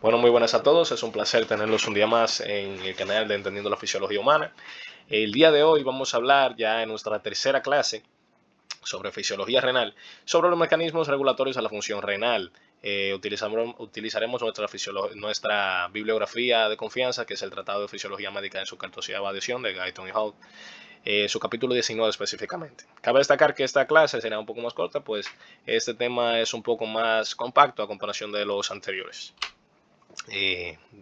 Bueno, muy buenas a todos. Es un placer tenerlos un día más en el canal de Entendiendo la Fisiología Humana. El día de hoy vamos a hablar ya en nuestra tercera clase sobre fisiología renal, sobre los mecanismos regulatorios de la función renal. Utilizaremos nuestra bibliografía de confianza, que es el Tratado de Fisiología Médica en su 14ª edición de Guyton y Hall, su capítulo 19 específicamente. Cabe destacar que esta clase será un poco más corta, pues este tema es un poco más compacto a comparación de los anteriores.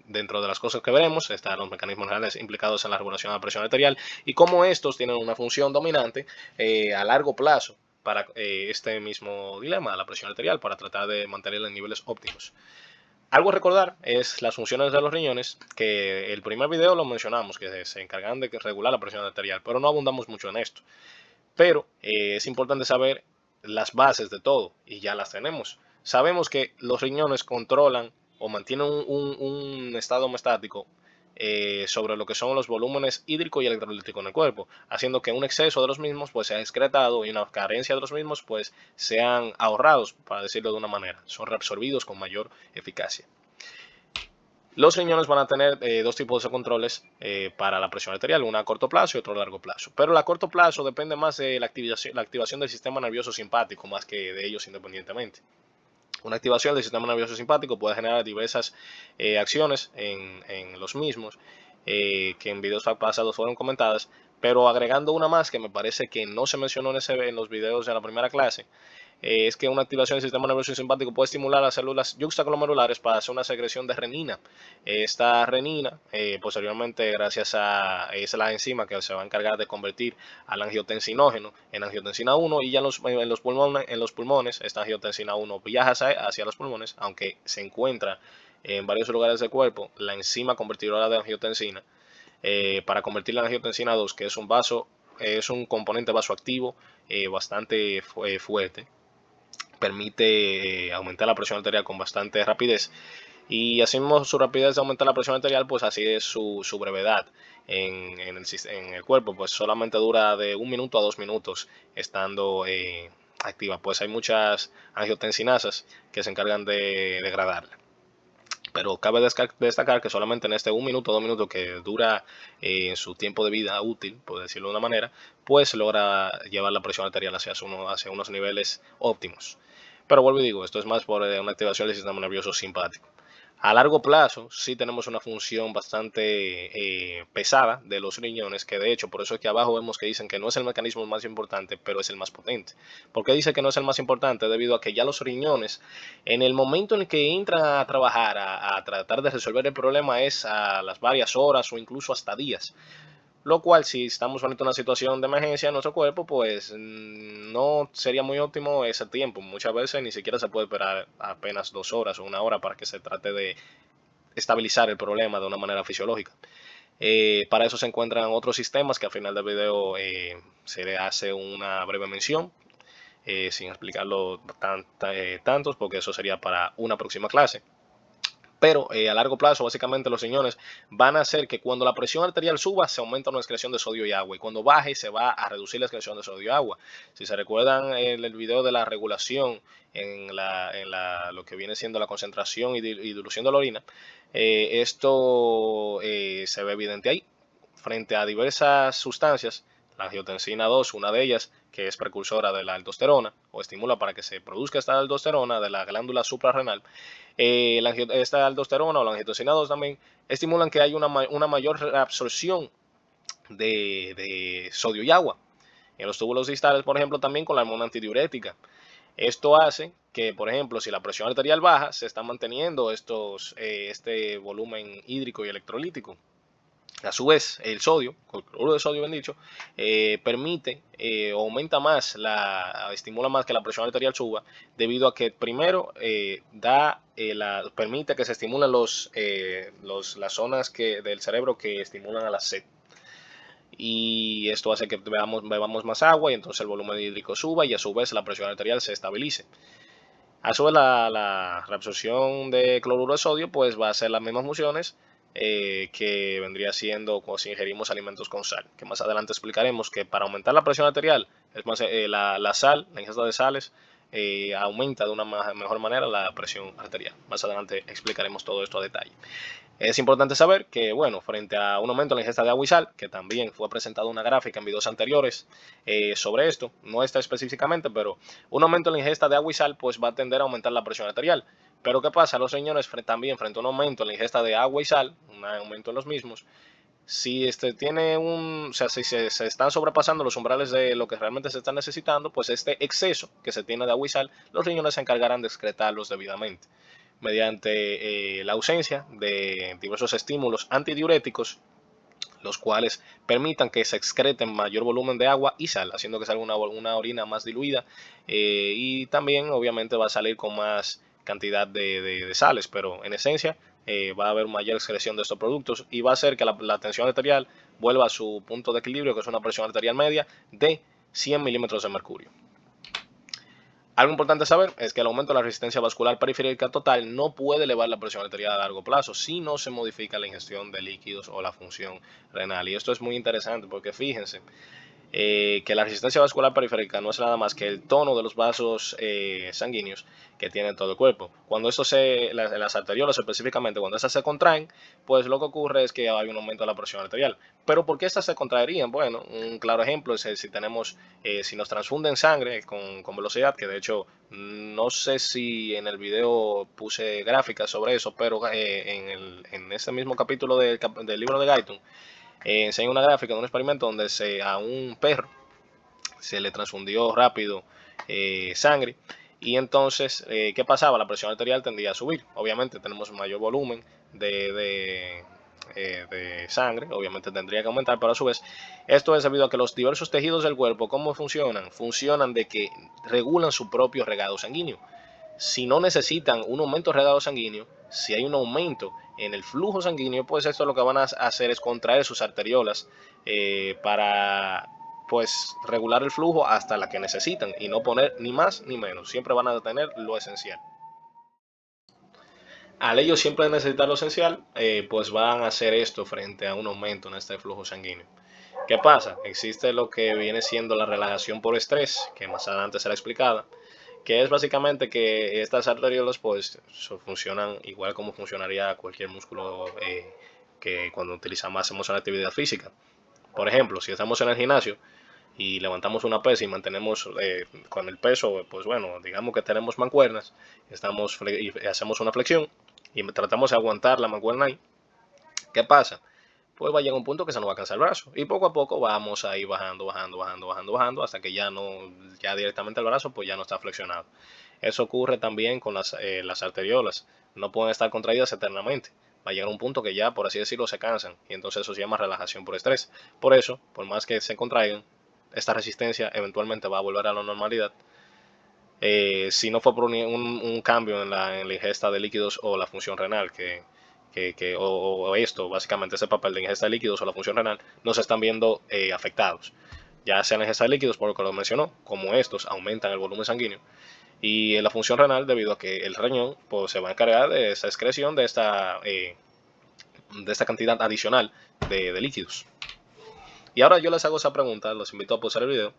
Dentro de las cosas que veremos están los mecanismos renales implicados en la regulación de la presión arterial y cómo estos tienen una función dominante a largo plazo para este mismo dilema, la presión arterial, para tratar de mantenerla en niveles óptimos. Algo a recordar es las funciones de los riñones, que el primer video lo mencionamos, que se encargan de regular la presión arterial, pero no abundamos mucho en esto. Pero es importante saber las bases de todo y ya las tenemos. Sabemos que los riñones controlan o mantienen un estado homeostático sobre lo que son los volúmenes hídrico y electrolítico en el cuerpo, haciendo que un exceso de los mismos pues sea excretado y una carencia de los mismos pues sean ahorrados, para decirlo de una manera, son reabsorbidos con mayor eficacia. Los riñones van a tener dos tipos de controles para la presión arterial, una a corto plazo y otro a largo plazo. Pero a corto plazo depende más de la activación del sistema nervioso simpático más que de ellos independientemente. Una activación del sistema nervioso simpático puede generar diversas acciones en los mismos, que en videos pasados fueron comentadas, pero agregando una más que me parece que no se mencionó en los videos de la primera clase, es que una activación del sistema nervioso simpático puede estimular las células yuxtaglomerulares para hacer una secreción de renina. Esta renina, posteriormente, gracias a es la enzima que se va a encargar de convertir al angiotensinógeno en angiotensina 1 y ya en los pulmones esta angiotensina 1 viaja hacia los pulmones, aunque se encuentra en varios lugares del cuerpo, la enzima convertidora de angiotensina, para convertirla en angiotensina 2, que es un componente vasoactivo bastante fuerte. Permite aumentar la presión arterial con bastante rapidez, y así mismo su rapidez de aumentar la presión arterial, pues así es su brevedad en el cuerpo, pues solamente dura de 1 minuto a 2 minutos estando activa, pues hay muchas angiotensinasas que se encargan de degradarla. Pero cabe destacar que solamente en este 1 minuto, 2 minutos que dura en su tiempo de vida útil, por decirlo de una manera, pues logra llevar la presión arterial hacia unos niveles óptimos. Pero vuelvo y digo, esto es más por una activación del sistema nervioso simpático. A largo plazo sí tenemos una función bastante pesada de los riñones, que de hecho por eso es que abajo vemos que dicen que no es el mecanismo más importante, pero es el más potente. ¿Por qué dice que no es el más importante? Debido a que ya los riñones, en el momento en el que entran a trabajar, a tratar de resolver el problema, es a las varias horas o incluso hasta días. Lo cual, si estamos frente a una situación de emergencia en nuestro cuerpo, pues no sería muy óptimo ese tiempo. Muchas veces ni siquiera se puede esperar apenas 2 horas o 1 hora para que se trate de estabilizar el problema de una manera fisiológica. Para eso se encuentran otros sistemas que al final del video se le hace una breve mención, sin explicarlo tantos, porque eso sería para una próxima clase. Pero a largo plazo, básicamente, los riñones van a hacer que cuando la presión arterial suba, se aumenta la excreción de sodio y agua. Y cuando baje, se va a reducir la excreción de sodio y agua. Si se recuerdan el video de la regulación lo que viene siendo la concentración y dilución de la orina, esto se ve evidente ahí. Frente a diversas sustancias, la angiotensina 2, una de ellas, que es precursora de la aldosterona, o estimula para que se produzca esta aldosterona de la glándula suprarrenal, esta aldosterona o la angiotensina 2 también estimulan que haya una mayor absorción de sodio y agua. En los túbulos distales, por ejemplo, también con la hormona antidiurética. Esto hace que, por ejemplo, si la presión arterial baja, se está manteniendo este volumen hídrico y electrolítico. A su vez, el sodio, el cloruro de sodio, bien dicho, permite o aumenta más, estimula más que la presión arterial suba, debido a que primero permite que se estimulen las zonas del cerebro que estimulan a la sed. Y esto hace que bebamos más agua y entonces el volumen hídrico suba y a su vez la presión arterial se estabilice. A su vez, la reabsorción de cloruro de sodio pues va a hacer las mismas funciones que vendría siendo como si ingerimos alimentos con sal, que más adelante explicaremos que para aumentar la presión arterial, es más, la sal, la ingesta de sales, aumenta de una mejor manera la presión arterial. Más adelante explicaremos todo esto a detalle. Es importante saber que, bueno, frente a un aumento en la ingesta de agua y sal, que también fue presentada una gráfica en videos anteriores sobre esto, no está específicamente, pero un aumento en la ingesta de agua y sal pues va a tender a aumentar la presión arterial. Pero ¿qué pasa, los señores? También frente a un aumento en la ingesta de agua y sal, un aumento en los mismos, si o sea, si se están sobrepasando los umbrales de lo que realmente se está necesitando, pues este exceso que se tiene de agua y sal, los riñones se encargarán de excretarlos debidamente mediante la ausencia de diversos estímulos antidiuréticos, los cuales permitan que se excreten mayor volumen de agua y sal, haciendo que salga una orina más diluida y también obviamente va a salir con más cantidad de sales, pero en esencia va a haber mayor excreción de estos productos y va a hacer que la tensión arterial vuelva a su punto de equilibrio, que es una presión arterial media de 100 milímetros de mercurio. Algo importante saber es que el aumento de la resistencia vascular periférica total no puede elevar la presión arterial a largo plazo si no se modifica la ingestión de líquidos o la función renal. Y esto es muy interesante porque fíjense que la resistencia vascular periférica no es nada más que el tono de los vasos sanguíneos que tiene todo el cuerpo. Cuando las arteriolas específicamente, cuando estas se contraen, pues lo que ocurre es que hay un aumento de la presión arterial. Pero ¿por qué estas se contraerían? Bueno, un claro ejemplo es si nos transfunden sangre con velocidad, que de hecho no sé si en el video puse gráficas sobre eso, pero en este mismo capítulo del libro de Guyton, enseña una gráfica de un experimento donde a un perro se le transfundió rápido sangre y entonces, ¿qué pasaba? La presión arterial tendía a subir. Obviamente tenemos un mayor volumen de sangre, obviamente tendría que aumentar, pero a su vez esto es debido a que los diversos tejidos del cuerpo, ¿cómo funcionan? Funcionan de que regulan su propio regado sanguíneo. Si no necesitan un aumento de regado sanguíneo, si hay un aumento en el flujo sanguíneo, pues esto lo que van a hacer es contraer sus arteriolas para pues regular el flujo hasta la que necesitan y no poner ni más ni menos. Siempre van a tener lo esencial. Al ellos siempre necesitar lo esencial, pues van a hacer esto frente a un aumento en este flujo sanguíneo. ¿Qué pasa? Existe lo que viene siendo la relajación por estrés, que más adelante será explicada, que es básicamente que estas arteriolas pues funcionan igual como funcionaría cualquier músculo que cuando hacemos una actividad física. Por ejemplo, si estamos en el gimnasio y levantamos una pesa y mantenemos con el peso, pues bueno, digamos que tenemos mancuernas, y hacemos una flexión y tratamos de aguantar la mancuerna ahí. ¿Qué pasa? Pues va a llegar un punto que se nos va a cansar el brazo y poco a poco vamos a ir bajando hasta que ya directamente el brazo pues ya no está flexionado. Eso ocurre también con las arteriolas, no pueden estar contraídas eternamente. Va a llegar un punto que ya, por así decirlo, se cansan y entonces eso se llama relajación por estrés. Por eso, por más que se contraigan, esta resistencia eventualmente va a volver a la normalidad. Si no fue por un cambio en la ingesta de líquidos o la función renal, o esto, básicamente ese papel de ingesta de líquidos o la función renal, no se están viendo afectados. Ya sea la ingesta de líquidos, por lo que lo mencionó, como estos aumentan el volumen sanguíneo, y la función renal debido a que el riñón pues, se va a encargar de esa excreción de esta cantidad adicional de líquidos. Y ahora yo les hago esa pregunta, los invito a pausar el video.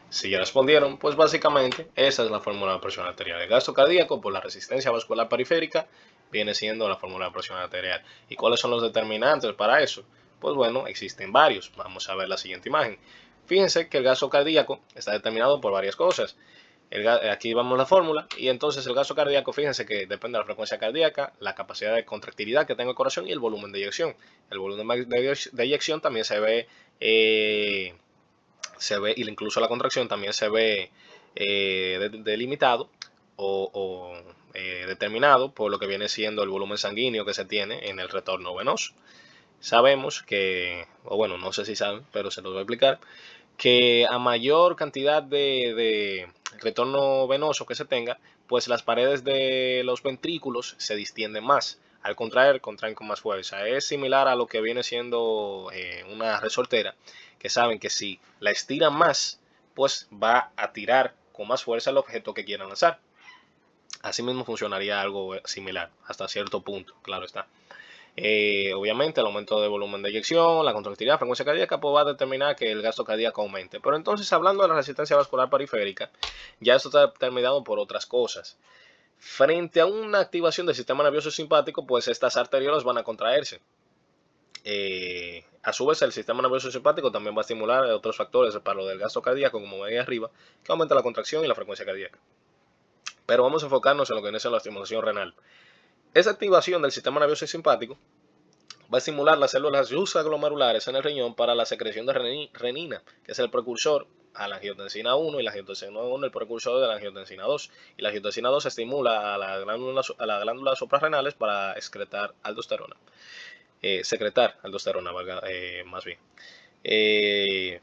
Si ya respondieron, pues básicamente esa es la fórmula de presión arterial. El gasto cardíaco por la resistencia vascular periférica viene siendo la fórmula de presión arterial. ¿Y cuáles son los determinantes para eso? Pues bueno, existen varios. Vamos a ver la siguiente imagen. Fíjense que el gasto cardíaco está determinado por varias cosas. Aquí vamos la fórmula y entonces el gasto cardíaco, fíjense que depende de la frecuencia cardíaca, la capacidad de contractilidad que tenga el corazón y el volumen de eyección. El volumen de eyección también se ve, y incluso la contracción también se ve delimitado o determinado por lo que viene siendo el volumen sanguíneo que se tiene en el retorno venoso. Sabemos que, o bueno, no sé si saben, pero se los voy a explicar, que a mayor cantidad de retorno venoso que se tenga, pues las paredes de los ventrículos se distienden más. Al contraen con más fuerza. Es similar a lo que viene siendo una resortera, que saben que si la estiran más, pues va a tirar con más fuerza el objeto que quieran lanzar. Asimismo funcionaría algo similar, hasta cierto punto, claro está. Obviamente el aumento de volumen de eyección, la contractilidad, frecuencia cardíaca, pues va a determinar que el gasto cardíaco aumente. Pero entonces, hablando de la resistencia vascular periférica, ya esto está determinado por otras cosas. Frente a una activación del sistema nervioso simpático, pues estas arteriolas van a contraerse. A su vez, el sistema nervioso simpático también va a estimular otros factores para lo del gasto cardíaco, como veía arriba, que aumenta la contracción y la frecuencia cardíaca. Pero vamos a enfocarnos en lo que viene siendo la estimulación renal. Esa activación del sistema nervioso simpático va a estimular las células glomerulares en el riñón para la secreción de renina, que es el precursor a la angiotensina 1, y la angiotensina 1 el precursor de la angiotensina 2. Y la angiotensina 2 estimula a las glándulas suprarrenales para secretar aldosterona, más bien. ¿Qué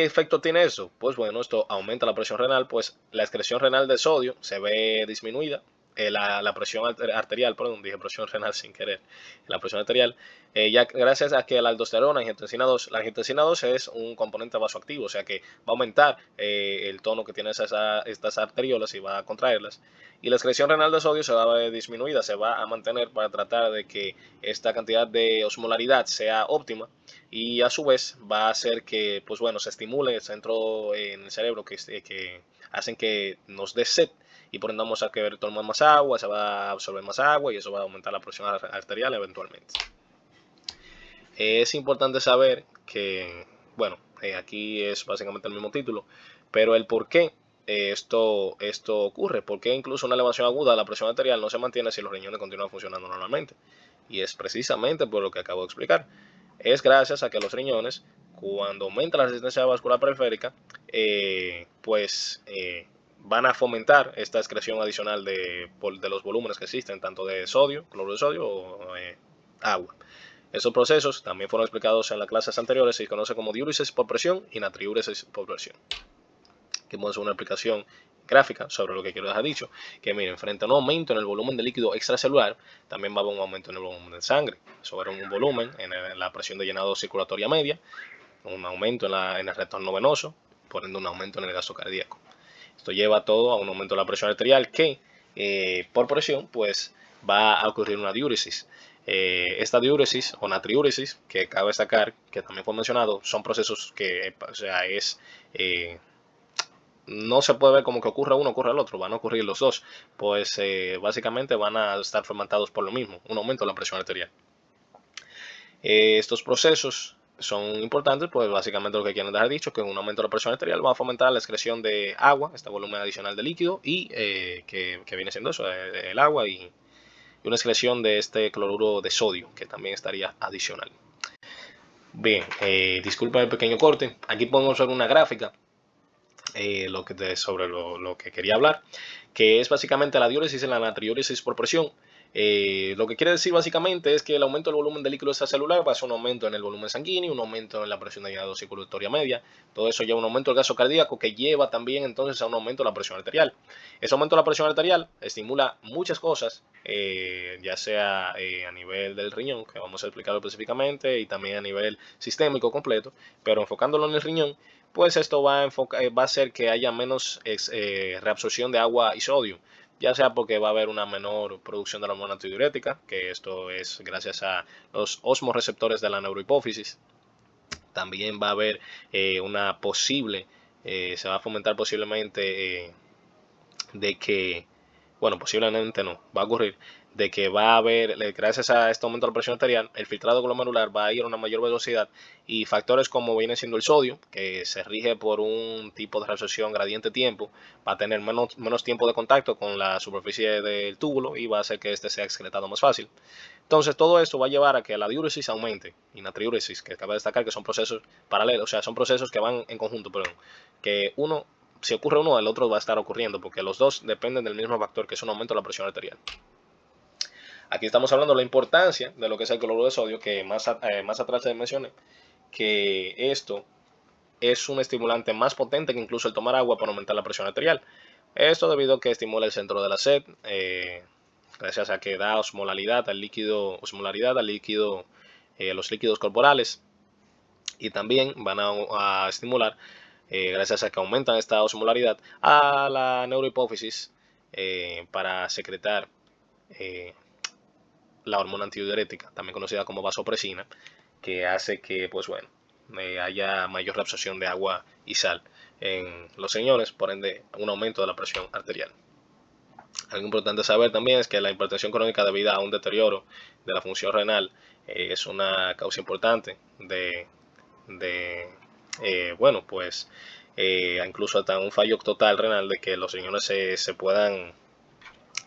efecto tiene eso? Pues bueno, esto aumenta la presión renal, pues la excreción renal de sodio se ve disminuida. La presión arterial, perdón, dije presión renal sin querer, la presión arterial, ya gracias a que la aldosterona, la angiotensina 2 es un componente vasoactivo, o sea que va a aumentar el tono que tienen estas arteriolas y va a contraerlas. Y la excreción renal de sodio se va a ver disminuida, se va a mantener para tratar de que esta cantidad de osmolaridad sea óptima, y a su vez va a hacer que, pues bueno, se estimule el centro en el cerebro que hacen que nos dé sed, y por ende vamos a querer tomar más agua, se va a absorber más agua y eso va a aumentar la presión arterial eventualmente. Es importante saber que, bueno, aquí es básicamente el mismo título, pero el por qué esto ocurre, porque incluso una elevación aguda de la presión arterial no se mantiene si los riñones continúan funcionando normalmente. Y es precisamente por lo que acabo de explicar. Es gracias a que los riñones, cuando aumenta la resistencia vascular periférica, van a fomentar esta excreción adicional de los volúmenes que existen, tanto de sodio, cloruro de sodio o agua. Esos procesos también fueron explicados en las clases anteriores, se conoce como diúresis por presión y natriúresis por presión. Que vamos a hacer una explicación gráfica sobre lo que quiero dejar dicho, que miren, frente a un aumento en el volumen de líquido extracelular, también va a haber un aumento en el volumen de sangre, sobre un volumen en la presión de llenado circulatoria media, un aumento en el retorno venoso, por ende un aumento en el gasto cardíaco. Esto lleva todo a un aumento de la presión arterial que, por presión, pues va a ocurrir una diúresis. Esta diúresis o natriúresis, que cabe destacar, que también fue mencionado, son procesos que, o sea, no se puede ver como que ocurre uno, ocurre el otro, van a ocurrir los dos, pues básicamente van a estar fermentados por lo mismo, un aumento de la presión arterial. Estos procesos son importantes, pues básicamente lo que quieren dejar dicho, que un aumento de la presión arterial va a fomentar la excreción de agua, este volumen adicional de líquido, y que viene siendo eso, el agua y una excreción de este cloruro de sodio, que también estaría adicional. Bien, disculpa el pequeño corte, aquí podemos ver una gráfica sobre lo que quería hablar, que es básicamente la diúresis y la natriúresis por presión. Lo que quiere decir básicamente es que el aumento del volumen de líquido extracelular va a ser un aumento en el volumen sanguíneo, un aumento en la presión de llenado circulatoria media. Todo eso lleva a un aumento del gasto cardíaco, que lleva también entonces a un aumento de la presión arterial. Ese aumento de la presión arterial estimula muchas cosas, ya sea a nivel del riñón, que vamos a explicarlo específicamente, y también a nivel sistémico completo, pero enfocándolo en el riñón, pues esto va a hacer que haya menos reabsorción de agua y sodio, ya sea porque va a haber una menor producción de la hormona antidiurética, que esto es gracias a los osmoreceptores de la neurohipófisis. También va a haber una posible, se va a fomentar posiblemente de que, bueno, posiblemente no, va a ocurrir, de que va a haber, gracias a este aumento de la presión arterial, el filtrado glomerular va a ir a una mayor velocidad, y factores como viene siendo el sodio, que se rige por un tipo de reabsorción gradiente tiempo, va a tener menos tiempo de contacto con la superficie del túbulo y va a hacer que este sea excretado más fácil. Entonces todo esto va a llevar a que la diúresis aumente, y natriúresis, que cabe destacar que son procesos paralelos, o sea, son procesos que van en conjunto, perdón, que uno, si ocurre uno, el otro va a estar ocurriendo, porque los dos dependen del mismo factor, que es un aumento de la presión arterial. Aquí estamos hablando de la importancia de lo que es el cloruro de sodio, que más atrás les mencioné, que esto es un estimulante más potente que incluso el tomar agua para aumentar la presión arterial. Esto debido a que estimula el centro de la sed, gracias a que da osmolaridad al líquido, los líquidos corporales, y también van a estimular, gracias a que aumentan esta osmolaridad, a la neurohipófisis para secretar la hormona antidiurética, también conocida como vasopresina, que hace que, pues bueno, haya mayor reabsorción de agua y sal en los riñones, por ende un aumento de la presión arterial. Algo importante saber también es que la hipertensión crónica debido a un deterioro de la función renal es una causa importante bueno, pues incluso hasta un fallo total renal, de que los riñones se puedan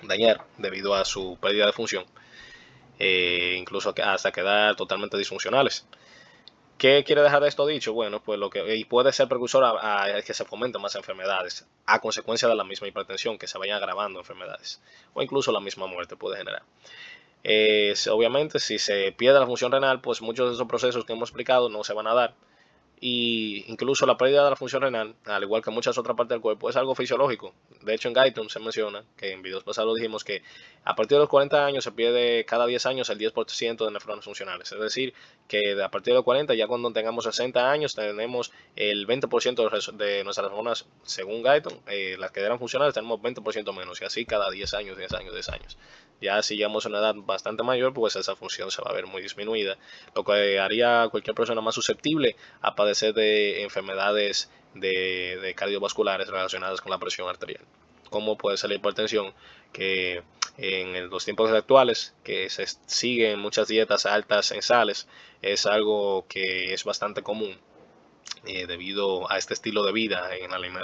dañar debido a su pérdida de función, incluso hasta quedar totalmente disfuncionales. ¿Qué quiere dejar de esto dicho? Bueno, pues y puede ser precursor a que se fomenten más enfermedades a consecuencia de la misma hipertensión, que se vayan agravando enfermedades, o incluso la misma muerte puede generar. Obviamente, si se pierde la función renal, pues muchos de esos procesos que hemos explicado no se van a dar. Y incluso la pérdida de la función renal, al igual que muchas otras partes del cuerpo, es algo fisiológico. De hecho, en Guyton se menciona, que en videos pasados dijimos, que a partir de los 40 años se pierde cada 10 años el 10% de nefronas funcionales. Es decir, que a partir de los 40, ya cuando tengamos 60 años, tenemos el 20% de nuestras nefronas, según Guyton, las que eran funcionales, tenemos 20% menos, y así cada 10 años, 10 años, 10 años. Ya si llegamos a una edad bastante mayor, pues esa función se va a ver muy disminuida, lo que haría a cualquier persona más susceptible a padecer de enfermedades de cardiovasculares relacionadas con la presión arterial, como puede ser la hipertensión, que en los tiempos actuales, que se siguen muchas dietas altas en sales, es algo que es bastante común debido a este estilo de vida,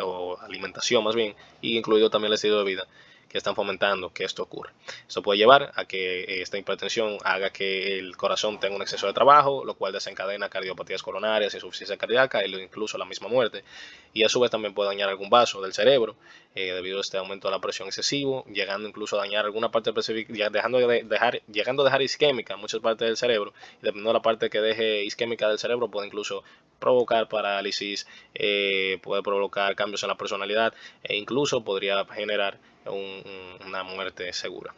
o alimentación más bien, y incluido también el estilo de vida, que están fomentando que esto ocurra. Esto puede llevar a que esta hipertensión haga que el corazón tenga un exceso de trabajo, lo cual desencadena cardiopatías coronarias, insuficiencia cardíaca e incluso la misma muerte. Y a su vez también puede dañar algún vaso del cerebro debido a este aumento de la presión excesivo, llegando incluso a dañar alguna parte específica, llegando a dejar isquémica muchas partes del cerebro. Y dependiendo de la parte que deje isquémica del cerebro, puede incluso provocar parálisis, puede provocar cambios en la personalidad, e incluso podría generar una muerte segura.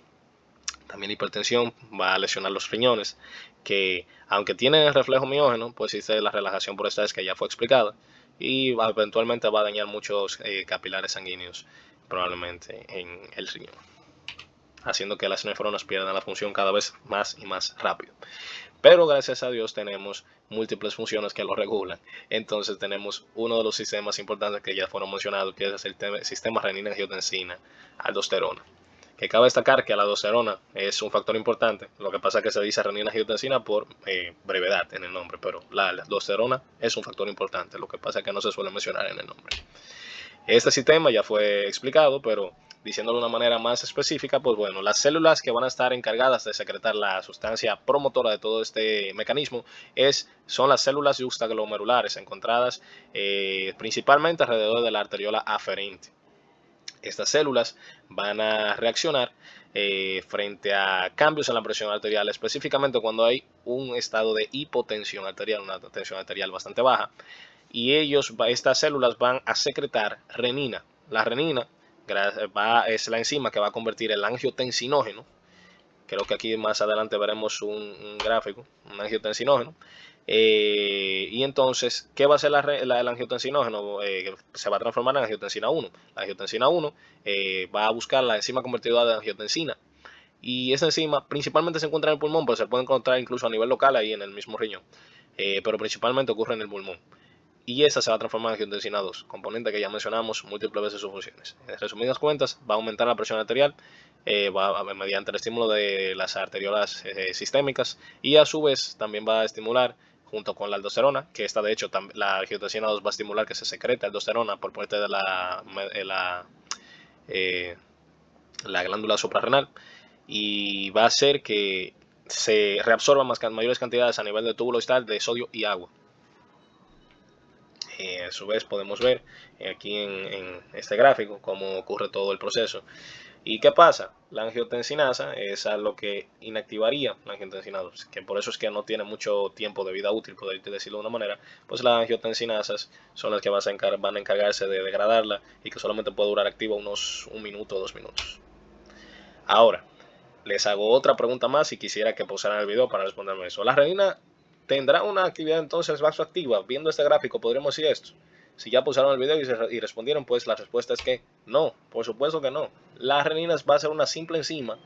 También la hipertensión va a lesionar los riñones, que aunque tienen el reflejo miógeno, pues existe la relajación por esta vez, que ya fue explicada, y eventualmente va a dañar muchos capilares sanguíneos, probablemente en el riñón, haciendo que las nefronas pierdan la función cada vez más y más rápido. Pero gracias a Dios tenemos múltiples funciones que lo regulan. Entonces tenemos uno de los sistemas importantes que ya fueron mencionados, que es el sistema renina-angiotensina-aldosterona. Que cabe destacar que la aldosterona es un factor importante. Lo que pasa es que se dice renina-angiotensina por brevedad en el nombre, pero la aldosterona es un factor importante. Lo que pasa es que no se suele mencionar en el nombre. Este sistema ya fue explicado, pero diciéndolo de una manera más específica, pues bueno, las células que van a estar encargadas de secretar la sustancia promotora de todo este mecanismo son las células justaglomerulares, encontradas principalmente alrededor de la arteriola aferente. Estas células van a reaccionar frente a cambios en la presión arterial, específicamente cuando hay un estado de hipotensión arterial, una tensión arterial bastante baja, y estas células van a secretar renina. La renina es la enzima que va a convertir el angiotensinógeno. Creo que aquí más adelante veremos un gráfico, un angiotensinógeno. Y entonces, ¿qué va a hacer el angiotensinógeno? Se va a transformar en angiotensina 1. La angiotensina 1 va a buscar la enzima convertidora de angiotensina. Y esa enzima principalmente se encuentra en el pulmón, pero se puede encontrar incluso a nivel local ahí en el mismo riñón. Pero principalmente ocurre en el pulmón. Y esa se va a transformar en angiotensina 2, componente que ya mencionamos múltiples veces sus funciones. En resumidas cuentas, va a aumentar la presión arterial mediante el estímulo de las arteriolas sistémicas, y a su vez también va a estimular, junto con la aldosterona, que esta de hecho la angiotensina 2 va a estimular que se secrete aldosterona por parte de la glándula suprarrenal, y va a hacer que se reabsorban mayores cantidades a nivel de túbulo distal de sodio y agua. A su vez podemos ver aquí en este gráfico cómo ocurre todo el proceso. ¿Y qué pasa? La angiotensinasa es algo que inactivaría la angiotensina 2, que por eso es que no tiene mucho tiempo de vida útil, por decirlo de una manera. Pues las angiotensinasas son las que van a encargarse de degradarla, y que solamente puede durar activa unos 1 minuto o 2 minutos. Ahora, les hago otra pregunta más y quisiera que pausaran el video para responderme eso. ¿La renina tendrá una actividad entonces vasoactiva? Viendo este gráfico podremos decir esto. Si ya pausaron el video y respondieron, pues la respuesta es que no, por supuesto que no. La renina va a ser una simple enzima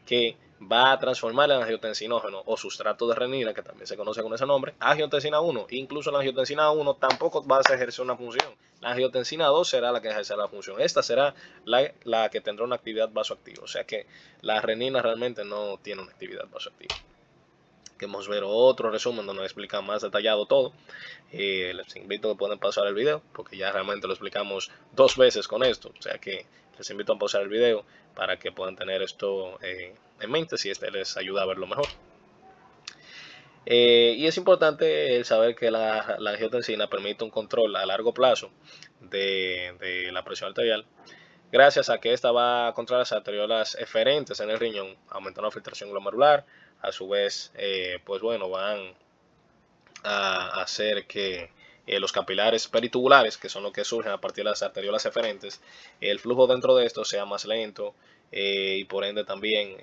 que va a transformar el angiotensinógeno o sustrato de renina, que también se conoce con ese nombre, a angiotensina 1. Incluso la angiotensina 1 tampoco va a ejercer una función. La angiotensina 2 será la que ejercerá la función. Esta será la que tendrá una actividad vasoactiva. O sea que la renina realmente no tiene una actividad vasoactiva. Queremos ver otro resumen donde explica más detallado todo. Les invito a que puedan pausar el video, porque ya realmente lo explicamos 2 veces con esto. O sea que les invito a pausar el video para que puedan tener esto en mente, si este les ayuda a verlo mejor. Y es importante el saber que la angiotensina permite un control a largo plazo de la presión arterial, gracias a que esta va a controlar las arteriolas eferentes en el riñón, aumentando la filtración glomerular. A su vez, pues bueno, van a hacer que los capilares peritubulares, que son los que surgen a partir de las arteriolas eferentes, el flujo dentro de estos sea más lento, y por ende también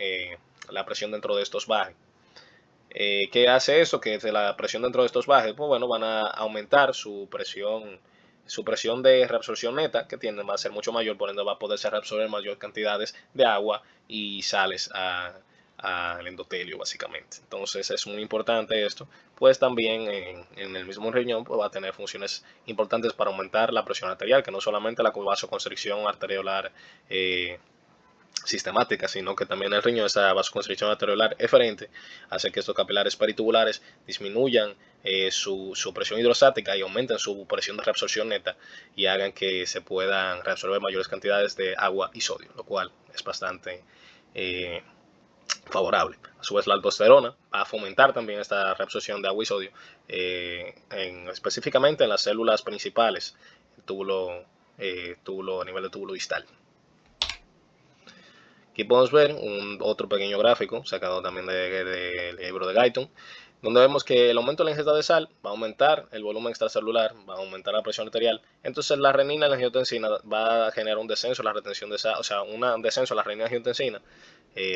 la presión dentro de estos baje. ¿Qué hace eso? Que la presión dentro de estos baje, pues bueno, van a aumentar su presión de reabsorción neta, que tiende a ser mucho mayor, por ende va a poderse reabsorber mayores cantidades de agua y sales al endotelio, básicamente. Entonces es muy importante esto, pues también en el mismo riñón pues va a tener funciones importantes para aumentar la presión arterial, que no solamente la vasoconstricción arteriolar sistemática, sino que también el riñón, esta vasoconstricción arteriolar eferente, hace que estos capilares peritubulares disminuyan su presión hidrostática y aumenten su presión de reabsorción neta y hagan que se puedan reabsorber mayores cantidades de agua y sodio, lo cual es bastante favorable. A su vez, la aldosterona va a fomentar también esta reabsorción de agua y sodio, específicamente en las células principales, a nivel de túbulo distal. Aquí podemos ver otro pequeño gráfico sacado también del libro de Guyton, donde vemos que el aumento de la ingesta de sal va a aumentar el volumen extracelular, va a aumentar la presión arterial. Entonces la renina y la angiotensina va a generar un descenso en la retención de sal, o sea, un descenso en la renina y angiotensina.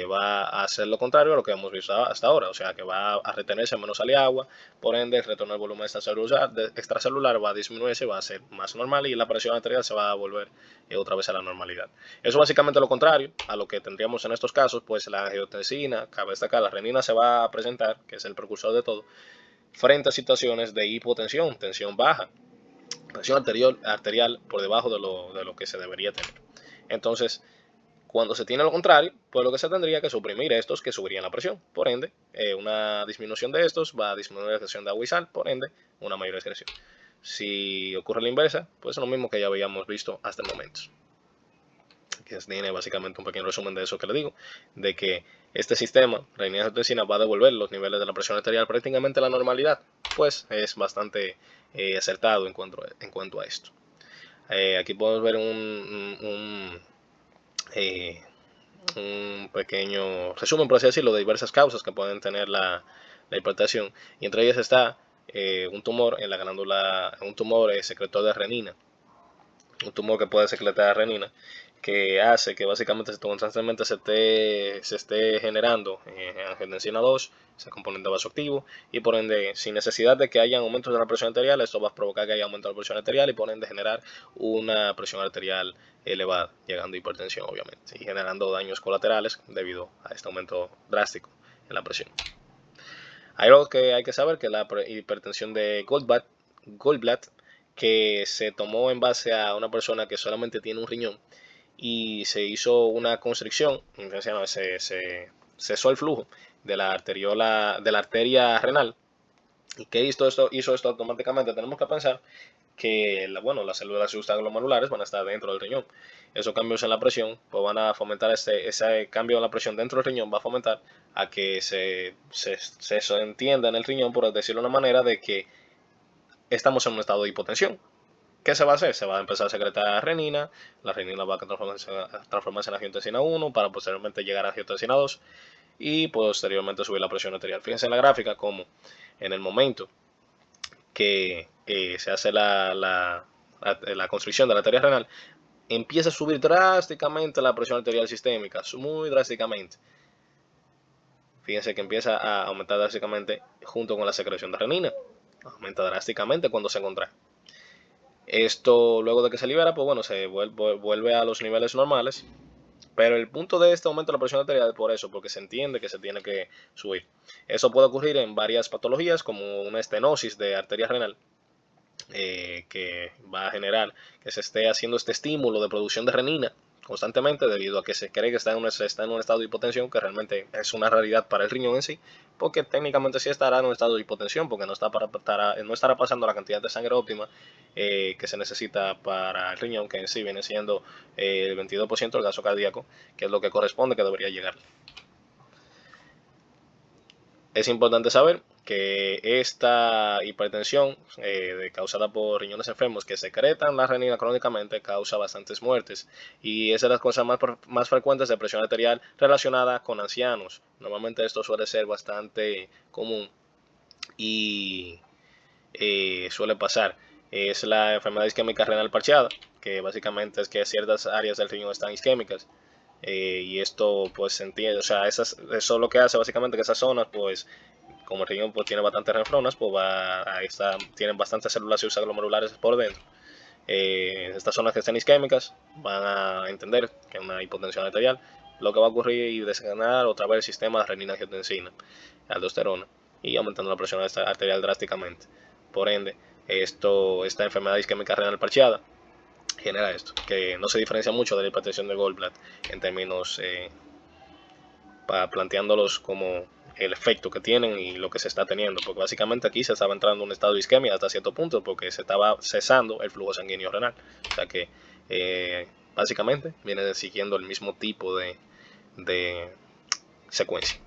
Va a hacer lo contrario a lo que hemos visto hasta ahora, o sea que va a retenerse menos sal y agua, por ende el retorno del volumen extracelular va a disminuirse, va a ser más normal y la presión arterial se va a volver otra vez a la normalidad. Eso básicamente lo contrario a lo que tendríamos en estos casos, pues la angiotensina, cabe destacar, la renina se va a presentar, que es el precursor de todo, frente a situaciones de hipotensión, tensión baja, presión arterial por debajo de lo que se debería tener. Entonces, cuando se tiene lo contrario, pues lo que se tendría que suprimir estos que subirían la presión. Por ende, una disminución de estos va a disminuir la excreción de agua y sal, por ende, una mayor excreción. Si ocurre la inversa, pues es lo mismo que ya habíamos visto hasta el momento. Que tiene básicamente un pequeño resumen de eso que le digo, de que este sistema, renina-angiotensina, va a devolver los niveles de la presión arterial prácticamente a la normalidad, pues es bastante acertado en cuanto a esto. Aquí podemos ver un pequeño resumen, por así decirlo, de diversas causas que pueden tener la hipertensión, y entre ellas está un tumor en la glándula, un tumor secretor de renina, un tumor que puede secretar renina, que hace que básicamente constantemente se esté generando angiotensina 2, ese componente vasoactivo, y por ende, sin necesidad de que haya aumentos de la presión arterial, esto va a provocar que haya aumento de la presión arterial y por ende generar una presión arterial elevada, llegando a hipertensión obviamente, y generando daños colaterales debido a este aumento drástico en la presión. Hay algo que hay que saber, que la hipertensión de Goldblatt, que se tomó en base a una persona que solamente tiene un riñón y se hizo una constricción, se cesó el flujo de la arteria renal. ¿Y qué hizo esto automáticamente? Tenemos que pensar que las células supraglomerulares van a estar dentro del riñón. Esos cambios en la presión pues van a fomentar ese cambio en la presión dentro del riñón, va a fomentar a que se entienda en el riñón, por decirlo de una manera, de que estamos en un estado de hipotensión. ¿Qué se va a hacer? Se va a empezar a secretar renina, la renina va a transformarse en angiotensina 1 para posteriormente llegar a angiotensina 2 y posteriormente subir la presión arterial. Fíjense en la gráfica como en el momento que se hace la constricción de la arteria renal, empieza a subir drásticamente la presión arterial sistémica, muy drásticamente. Fíjense que empieza a aumentar drásticamente junto con la secreción de renina. Aumenta drásticamente cuando se contrae. Esto, luego de que se libera, pues bueno, se vuelve a los niveles normales Pero el punto de este aumento de la presión arterial es por eso, porque se entiende que se tiene que subir. Eso puede ocurrir en varias patologías, como una estenosis de arteria renal, que va a generar que se esté haciendo este estímulo de producción de renina constantemente, debido a que se cree que está en un estado de hipotensión, que realmente es una realidad para el riñón en sí, porque técnicamente sí estará en un estado de hipotensión, porque no estará pasando la cantidad de sangre óptima que se necesita para el riñón, que en sí viene siendo el 22% del gasto cardíaco, que es lo que corresponde que debería llegar. Es importante saber que esta hipertensión causada por riñones enfermos que secretan la renina crónicamente causa bastantes muertes, y es de las cosas más frecuentes de presión arterial relacionada con ancianos. Normalmente esto suele ser bastante común y suele pasar. Es la enfermedad isquémica renal parcheada, que básicamente es que ciertas áreas del riñón están isquémicas. Y esto pues se entiende, o sea, eso lo que hace básicamente que esas zonas, pues como el riñón pues tiene bastantes renfronas, pues tienen bastantes células glomerulares por dentro. Estas zonas que estén isquémicas van a entender que es una hipotensión arterial, lo que va a ocurrir y desencadenar otra vez el sistema de renina-angiotensina, aldosterona, y aumentando la presión arterial drásticamente. Por ende, esta enfermedad isquémica renal parcheada genera esto, que no se diferencia mucho de la hipertensión de Goldblatt en términos planteándolos como el efecto que tienen y lo que se está teniendo, porque básicamente aquí se estaba entrando en un estado de isquemia hasta cierto punto, porque se estaba cesando el flujo sanguíneo renal. O sea que básicamente viene siguiendo el mismo tipo de secuencia.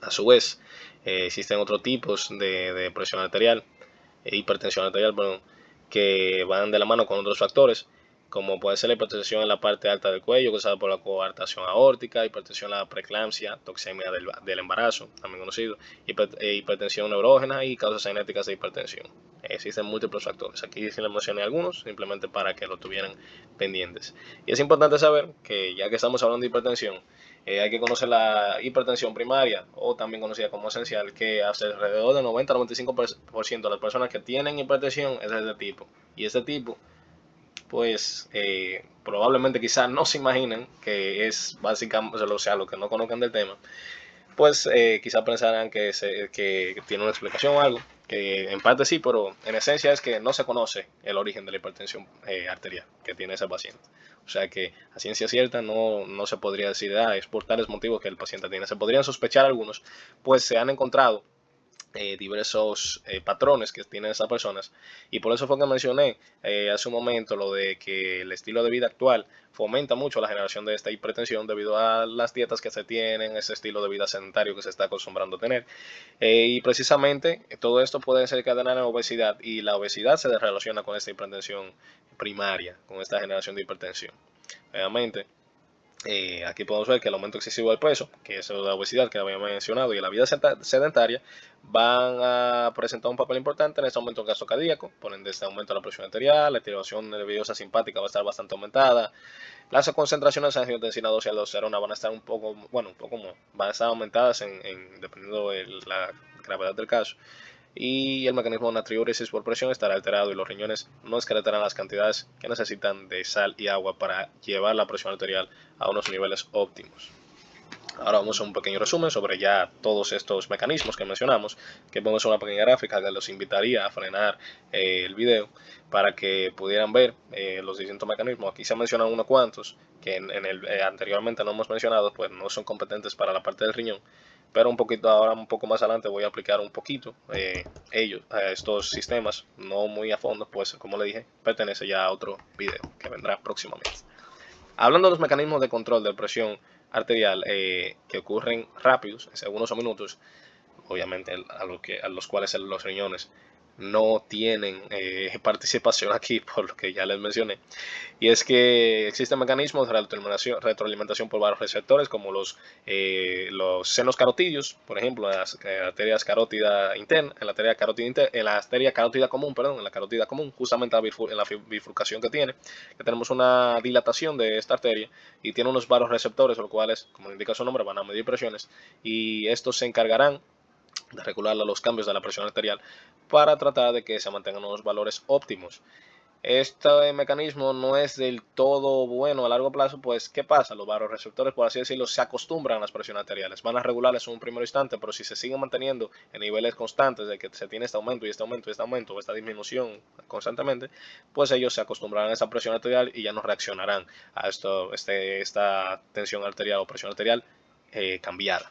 A su vez, existen otros tipos de presión arterial, hipertensión arterial, perdón, que van de la mano con otros factores, como puede ser la hipertensión en la parte alta del cuello, causada por la coartación aórtica, hipertensión en la preeclampsia, toxemia del embarazo, también conocido, hipertensión neurógena y causas genéticas de hipertensión. Existen múltiples factores. Aquí sí les mencioné algunos, simplemente para que lo tuvieran pendientes. Y es importante saber que ya que estamos hablando de hipertensión, hay que conocer la hipertensión primaria, o también conocida como esencial, que hasta alrededor del 90-95% de las personas que tienen hipertensión es de este tipo. Y este tipo, pues probablemente quizás no se imaginen que es básicamente, o sea, lo que no conozcan del tema, pues quizás pensarán que tiene una explicación o algo, que en parte sí, pero en esencia es que no se conoce el origen de la hipertensión arterial que tiene ese paciente. O sea que a ciencia cierta no se podría decir, es por tales motivos que el paciente tiene. Se podrían sospechar algunos, pues se han encontrado diversos patrones que tienen esas personas, y por eso fue que mencioné hace un momento lo de que el estilo de vida actual fomenta mucho la generación de esta hipertensión debido a las dietas que se tienen, ese estilo de vida sedentario que se está acostumbrando a tener, y precisamente todo esto puede desencadenar en obesidad, y la obesidad se relaciona con esta hipertensión primaria, con esta generación de hipertensión. Obviamente aquí podemos ver que el aumento excesivo del peso, que es la obesidad que habíamos mencionado, y la vida sedentaria van a presentar un papel importante en este aumento del gasto cardíaco. Por ende, este aumento de la presión arterial, la activación nerviosa simpática va a estar bastante aumentada, las concentraciones de angiotensina 2 y aldosterona van a estar van a estar aumentadas dependiendo de la gravedad del caso, y el mecanismo de natriuresis por presión estará alterado, y los riñones no excretarán las cantidades que necesitan de sal y agua para llevar la presión arterial a unos niveles óptimos. Ahora vamos a un pequeño resumen sobre ya todos estos mecanismos que mencionamos, que vemos una pequeña gráfica que los invitaría a frenar el video para que pudieran ver los distintos mecanismos. Aquí se mencionan unos cuantos que anteriormente no hemos mencionado, pues no son competentes para la parte del riñón, pero un poco más adelante voy a aplicar un poquito a estos sistemas, no muy a fondo, pues como le dije, pertenece ya a otro video que vendrá próximamente. Hablando de los mecanismos de control de presión arterial que ocurren rápidos, en segundos o minutos, obviamente a los cuales los riñones no tienen participación aquí, por lo que ya les mencioné, y es que existen mecanismos de retroalimentación por varios receptores, como los senos carotídeos, por ejemplo, en las arterias carótida interna, en la arteria carótida común, perdón, en la carótida común, justamente en la bifurcación que tiene, que tenemos una dilatación de esta arteria y tiene unos varios receptores, los cuales, como indica su nombre, van a medir presiones, y estos se encargarán de regular los cambios de la presión arterial para tratar de que se mantengan unos valores óptimos. este mecanismo no es del todo bueno a largo plazo, pues ¿qué pasa? Los vasoreceptores, por así decirlo, se acostumbran a las presiones arteriales, van a regularlas en un primer instante, pero si se siguen manteniendo en niveles constantes de que se tiene este aumento y este aumento y este aumento o esta disminución constantemente, pues ellos se acostumbrarán a esa presión arterial y ya no reaccionarán a esta tensión arterial o presión arterial cambiada.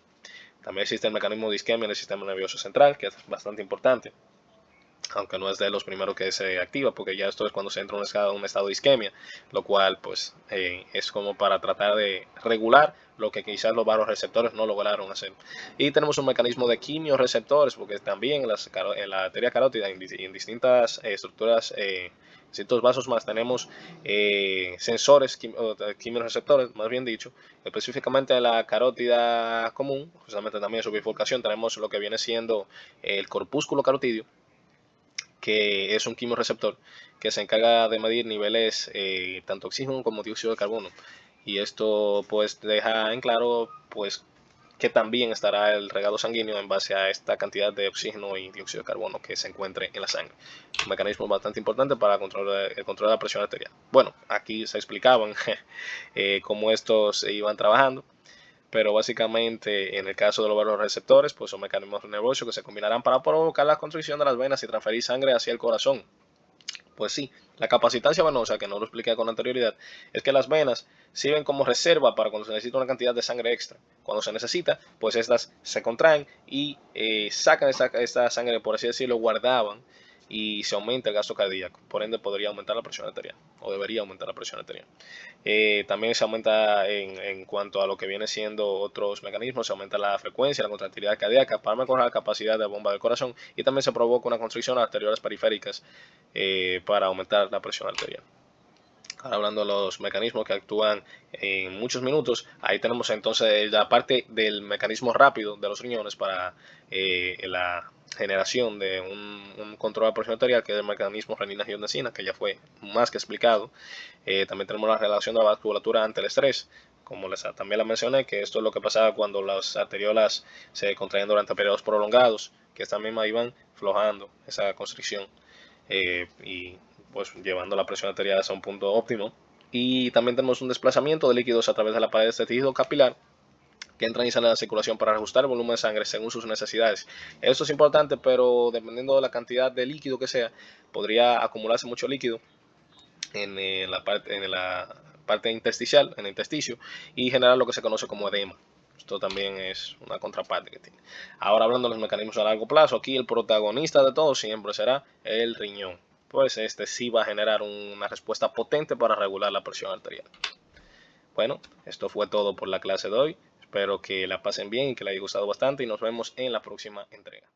También existe el mecanismo de isquemia en el sistema nervioso central, que es bastante importante, aunque no es de los primeros que se activa, porque ya esto es cuando se entra en un estado de isquemia, lo cual pues es como para tratar de regular lo que quizás los vasoreceptores no lograron hacer. Y tenemos un mecanismo de quimiorreceptores, porque también en la arteria carótida y en distintas estructuras, distintos vasos más, tenemos sensores quimiorreceptores, más bien dicho, específicamente en la carótida común, justamente también en su bifurcación tenemos lo que viene siendo el corpúsculo carotidio, que es un quimioreceptor que se encarga de medir niveles tanto oxígeno como dióxido de carbono, y esto pues deja en claro pues que también estará el regado sanguíneo en base a esta cantidad de oxígeno y dióxido de carbono que se encuentre en la sangre. Un mecanismo bastante importante para el control de la presión arterial. Bueno, aquí se explicaban cómo estos iban trabajando, pero básicamente en el caso de los vasoreceptores, pues son mecanismos nerviosos que se combinarán para provocar la constricción de las venas y transferir sangre hacia el corazón. Pues sí, la capacitancia venosa, que no lo expliqué con anterioridad, es que las venas sirven como reserva para cuando se necesita una cantidad de sangre extra. Cuando se necesita, pues estas se contraen y sacan esta sangre, por así decirlo, guardaban, y se aumenta el gasto cardíaco. Por ende, podría aumentar la presión arterial, o debería aumentar la presión arterial. También se aumenta en cuanto a lo que viene siendo otros mecanismos, se aumenta la frecuencia, la contractilidad cardíaca para mejorar la capacidad de bomba del corazón, y también se provoca una constricción arteriales periféricas para aumentar la presión arterial. Ahora hablando de los mecanismos que actúan en muchos minutos, ahí tenemos entonces la parte del mecanismo rápido de los riñones para la generación de un control de presión arterial, que es el mecanismo renina-angiotensina, que ya fue más que explicado. También tenemos la relación de la vasculatura ante el estrés, como también la mencioné, que esto es lo que pasa cuando las arteriolas se contraen durante periodos prolongados, que esta misma iban flojando esa constricción y pues llevando la presión arterial hasta un punto óptimo. Y también tenemos un desplazamiento de líquidos a través de la pared de tejido capilar, que entran y salen de la circulación para ajustar el volumen de sangre según sus necesidades. Esto es importante, pero dependiendo de la cantidad de líquido que sea, podría acumularse mucho líquido en la parte intersticial, en el intersticio, y generar lo que se conoce como edema. Esto también es una contraparte que tiene. Ahora hablando de los mecanismos a largo plazo, aquí el protagonista de todo siempre será el riñón. Pues este sí va a generar una respuesta potente para regular la presión arterial. Bueno, esto fue todo por la clase de hoy. Espero que la pasen bien y que les haya gustado bastante, y nos vemos en la próxima entrega.